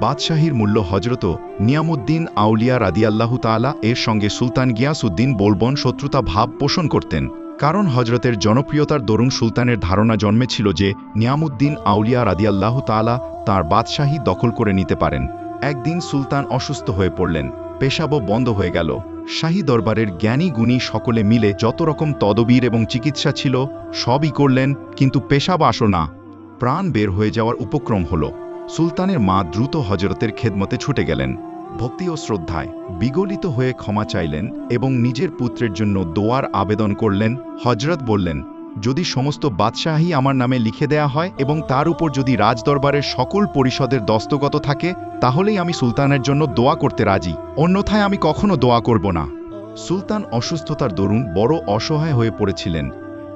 বাদশাহীর মূল্য হজরত নিয়ামুদ্দিন আউলিয়া রাদিয়াল্লাহু তাআলা এর সঙ্গে সুলতান গিয়াসউদ্দিন বোলবন শত্রুতা ভাব পোষণ করতেন। কারণ হজরতের জনপ্রিয়তার দরুন সুলতানের ধারণা জন্মেছিল যে নিয়ামুদ্দিন আউলিয়া রাদিয়াল্লাহু তাআলা তাঁর বাদশাহী দখল করে নিতে পারেন। একদিন সুলতান অসুস্থ হয়ে পড়লেন, পেশাবও বন্ধ হয়ে গেল। শাহী দরবারের জ্ঞানী গুণী সকলে মিলে যত রকম তদবির এবং চিকিৎসা ছিল সবই করলেন, কিন্তু পেশাব আসল না। প্রাণ বের হয়ে যাওয়ার উপক্রম হল। সুলতানের মা দ্রুত হজরতের খেদমতে ছুটে গেলেন, ভক্তি ও শ্রদ্ধায় বিগলিত হয়ে ক্ষমা চাইলেন এবং নিজের পুত্রের জন্য দোয়ার আবেদন করলেন। হজরত বললেন, যদি সমস্ত বাদশাহী আমার নামে লিখে দেয়া হয় এবং তার উপর যদি রাজদরবারের সকল পরিষদের দস্তগত থাকে, তাহলেই আমি সুলতানের জন্য দোয়া করতে রাজি, অন্যথায় আমি কখনো দোয়া করব না। সুলতান অসুস্থতার দরুন বড় অসহায় হয়ে পড়েছিলেন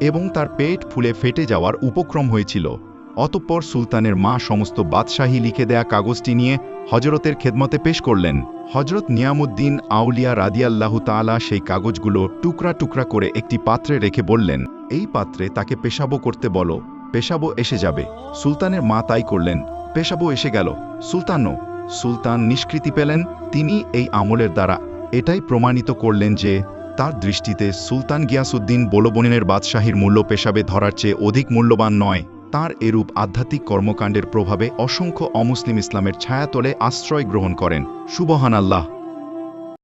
এবং তার পেট ফুলে ফেটে যাওয়ার উপক্রম হয়েছিল। অতঃপর সুলতানের মা সমস্ত বাদশাহী লিখে দেয়া কাগজটি নিয়ে হজরতের খেদমতে পেশ করলেন। হজরত নিয়ামুদ্দিন আউলিয়া রাদিয়াল্লাহু তাআলা সেই কাগজগুলো টুকরা টুকরা করে একটি পাত্রে রেখে বললেন, এই পাত্রে তাকে পেশাবো করতে বলো, পেশাবো এসে যাবে। সুলতানের মা তাই করলেন, পেশাবো এসে গেল। সুলতান নিষ্কৃতি পেলেন। তিনি এই আমলের দ্বারা এটাই প্রমাণিত করলেন যে তার দৃষ্টিতে সুলতান গিয়াসউদ্দিন বোলবনের বাদশাহীর মূল্য পেশাবে ধরার চেয়ে অধিক মূল্যবান নয়। তাঁর এরূপ আধ্যাত্মিক কর্মকাণ্ডের প্রভাবে অসংখ্য অমুসলিম ইসলামের ছায়াতলে আশ্রয় গ্রহণ করেন। সুবহানাল্লাহ।